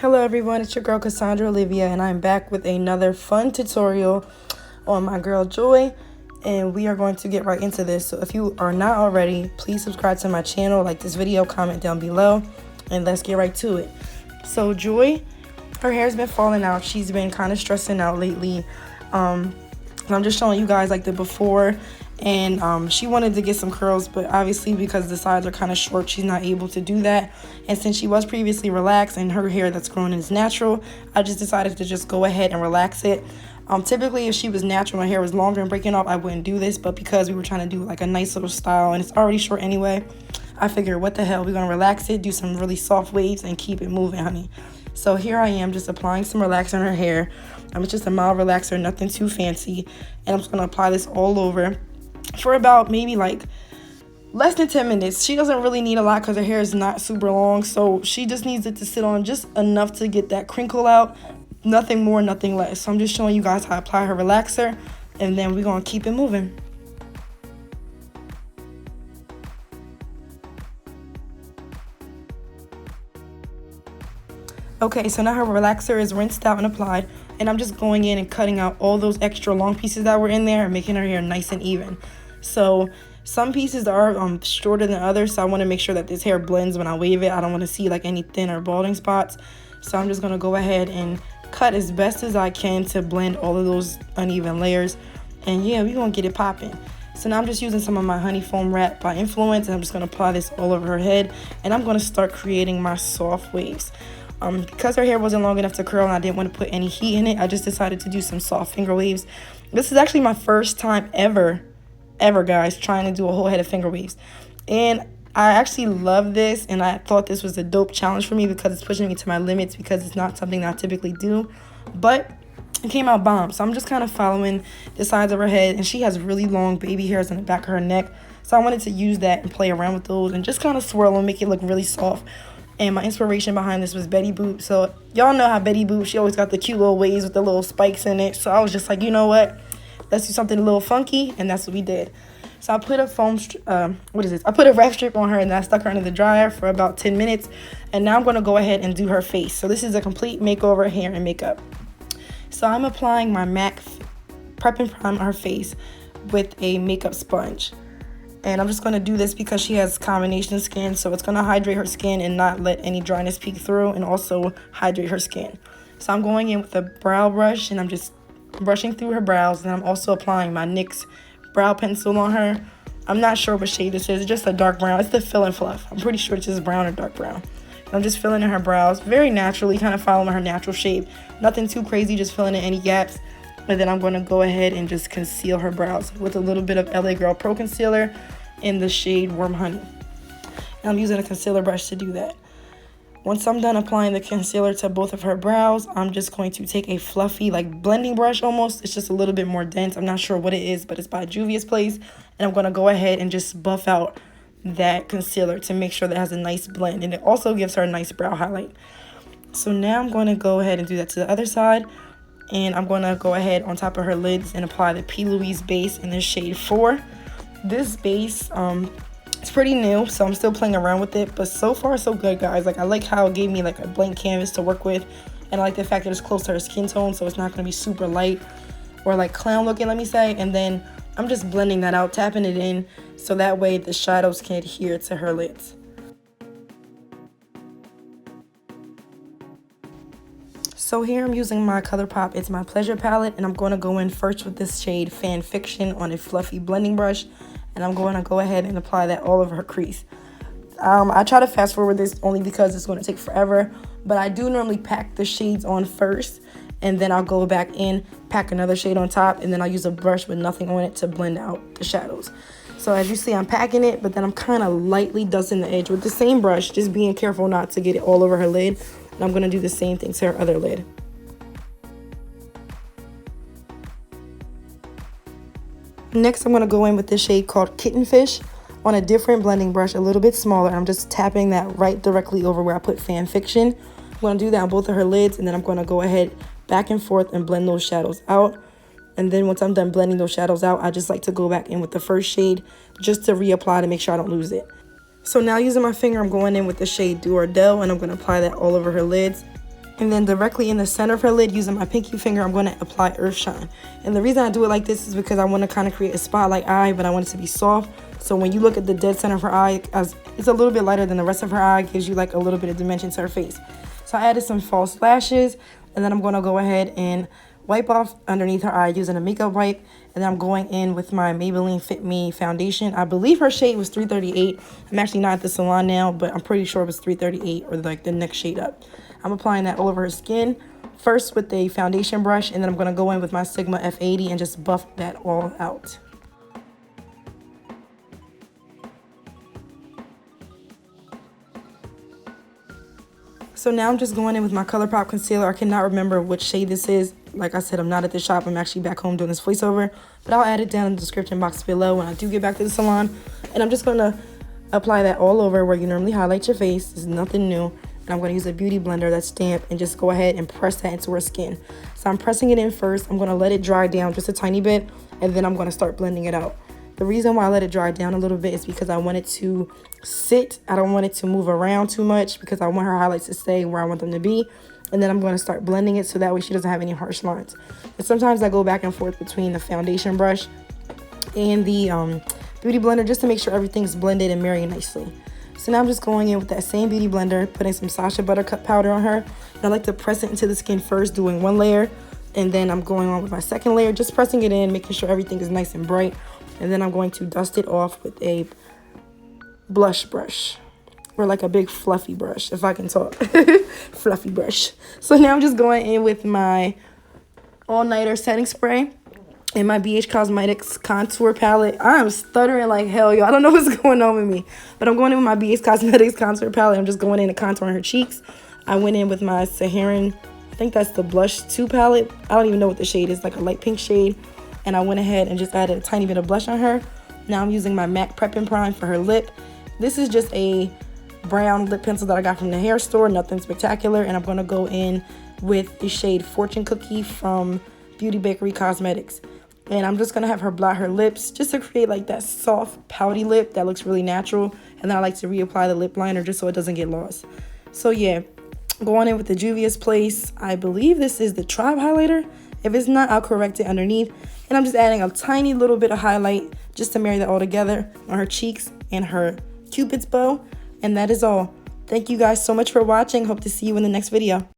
Hello everyone, it's your girl Cassandra,Olivia, and I'm back with another fun tutorial on my girl Joy, and we are going to get right into this. So if you are not already, please subscribe to my channel, like this video, comment down below, and let's get right to it. So Joy, her hair's been falling out. She's been kind of stressing out lately. I'm just showing you guys like the before, and she wanted to get some curls, but obviously because the sides are kind of short, she's not able to do that. And since she was previously relaxed and her hair that's growing is natural, I just decided to just go ahead and relax it. Typically if she was natural and her hair was longer and breaking off, I wouldn't do this, but because we were trying to do like a nice little style and it's already short anyway, I figured what the hell, we're gonna relax it, do some really soft waves and keep it moving, honey. So here I am just applying some relaxer on her hair. It's just a mild relaxer, nothing too fancy, and I'm just gonna apply this all over for about maybe like less than 10 minutes. She doesn't really need a lot because her hair is not super long, so she just needs it to sit on just enough to get that crinkle out, nothing more, nothing less. So I'm just showing you guys how to apply her relaxer, and then we're gonna keep it moving. Okay, so now her relaxer is rinsed out and applied, and I'm just going in and cutting out all those extra long pieces that were in there and making her hair nice and even. So some pieces are shorter than others, so I want to make sure that this hair blends when I wave it. I don't want to see like any thin or balding spots. So I'm just going to go ahead and cut as best as I can to blend all of those uneven layers. And yeah, we're going to get it popping. So now I'm just using some of my honey foam wrap by Influence, and I'm just going to apply this all over her head, and I'm going to start creating my soft waves. Because her hair wasn't long enough to curl and I didn't want to put any heat in it, I just decided to do some soft finger waves. This is actually my first time ever guys, trying to do a whole head of finger waves. And I actually love this, and I thought this was a dope challenge for me because it's pushing me to my limits, because it's not something that I typically do. But it came out bomb. So I'm just kind of following the sides of her head, and she has really long baby hairs on the back of her neck. So I wanted to use that and play around with those and just kind of swirl and make it look really soft. And my inspiration behind this was Betty Boop. So y'all know how Betty Boop, she always got the cute little waves with the little spikes in it. So I was just like, you know what? Let's do something a little funky, and that's what we did. So I put a I put a wrap strip on her, and I stuck her under the dryer for about 10 minutes. And now I'm going to go ahead and do her face. So this is a complete makeover, hair and makeup. So I'm applying my MAC Prep and Prime on her face with a makeup sponge. And I'm just going to do this because she has combination skin, so it's going to hydrate her skin and not let any dryness peek through, and also hydrate her skin. So I'm going in with a brow brush, and I'm just brushing through her brows, and I'm also applying my NYX brow pencil on her. I'm not sure what shade this is. It's just a dark brown. It's the Fill and Fluff. I'm pretty sure it's just brown or dark brown. And I'm just filling in her brows very naturally, kind of following her natural shape. Nothing too crazy, just filling in any gaps. And then I'm going to go ahead and just conceal her brows with a little bit of LA Girl Pro Concealer in the shade Warm Honey. And I'm using a concealer brush to do that. Once I'm done applying the concealer to both of her brows, I'm just going to take a fluffy, like blending brush almost. It's just a little bit more dense. I'm not sure what it is, but it's by Juvia's Place. And I'm going to go ahead and just buff out that concealer to make sure that it has a nice blend. And it also gives her a nice brow highlight. So now I'm going to go ahead and do that to the other side. And I'm going to go ahead on top of her lids and apply the Louise base in the shade 4. This base, it's pretty new, so I'm still playing around with it, but so far so good, guys. Like, I like how it gave me like a blank canvas to work with, and I like the fact that it's close to her skin tone, so it's not going to be super light or like clown looking, let me say. And then I'm just blending that out, tapping it in, so that way the shadows can adhere to her lids. So here I'm using my ColourPop It's My Pleasure palette, and I'm going to go in first with this shade Fan Fiction on a fluffy blending brush, and I'm going to go ahead and apply that all over her crease. I try to fast forward this only because it's going to take forever, but I do normally pack the shades on first, and then I'll go back in, pack another shade on top, and then I'll use a brush with nothing on it to blend out the shadows. So as you see, I'm packing it, but then I'm kind of lightly dusting the edge with the same brush, just being careful not to get it all over her lid. And I'm going to do the same thing to her other lid. Next, I'm going to go in with this shade called Kittenfish on a different blending brush, a little bit smaller. I'm just tapping that right directly over where I put Fan Fiction. I'm going to do that on both of her lids, and then I'm going to go ahead back and forth and blend those shadows out. And then once I'm done blending those shadows out, I just like to go back in with the first shade just to reapply to make sure I don't lose it. So now using my finger, I'm going in with the shade Do or Del, and I'm going to apply that all over her lids. And then directly in the center of her lid, using my pinky finger, I'm going to apply Earth Shine. And the reason I do it like this is because I want to kind of create a spotlight eye, but I want it to be soft. So when you look at the dead center of her eye, as it's a little bit lighter than the rest of her eye, it gives you like a little bit of dimension to her face. So I added some false lashes, and then I'm going to go ahead and wipe off underneath her eye using a makeup wipe. And then I'm going in with my Maybelline Fit Me foundation. I believe her shade was 338. I'm actually not at the salon now, but I'm pretty sure it was 338 or like the next shade up. I'm applying that all over her skin, first with a foundation brush, and then I'm going to go in with my Sigma F80 and just buff that all out. So now I'm just going in with my ColourPop concealer. I cannot remember which shade this is. Like I said, I'm not at the shop. I'm actually back home doing this voiceover. But I'll add it down in the description box below when I do get back to the salon. And I'm just going to apply that all over where you normally highlight your face. There's nothing new. And I'm going to use a beauty blender that's damp and just go ahead and press that into her skin. So I'm pressing it in first. I'm going to let it dry down just a tiny bit. And then I'm going to start blending it out. The reason why I let it dry down a little bit is because I want it to sit. I don't want it to move around too much because I want her highlights to stay where I want them to be. And then I'm going to start blending it so that way she doesn't have any harsh lines. And sometimes I go back and forth between the foundation brush and the beauty blender just to make sure everything's blended and married nicely. So now I'm just going in with that same beauty blender, putting some Sacha Buttercup powder on her. And I like to press it into the skin first, doing one layer. And then I'm going on with my second layer, just pressing it in, making sure everything is nice and bright. And then I'm going to dust it off with a blush brush, or like a big fluffy brush, if I can talk. Fluffy brush. So now I'm just going in with my all-nighter setting spray and my BH Cosmetics contour palette. I'm stuttering like hell, y'all. I don't know what's going on with me. But I'm going in with my BH Cosmetics contour palette. I'm just going in and contouring her cheeks. I went in with my Saharan, I think that's the Blush 2 palette. I don't even know what the shade is, like a light pink shade. And I went ahead and just added a tiny bit of blush on her. Now I'm using my MAC Prep and Prime for her lip. This is just a brown lip pencil that I got from the hair store, nothing spectacular. And I'm going to go in with the shade Fortune Cookie from Beauty Bakery Cosmetics. And I'm just going to have her blot her lips just to create like that soft, pouty lip that looks really natural. And then I like to reapply the lip liner just so it doesn't get lost. So yeah, going in with the Juvia's Place. I believe this is the Tribe highlighter. If it's not, I'll correct it underneath. And I'm just adding a tiny little bit of highlight just to marry that all together on her cheeks and her Cupid's bow. And that is all. Thank you guys so much for watching. Hope to see you in the next video.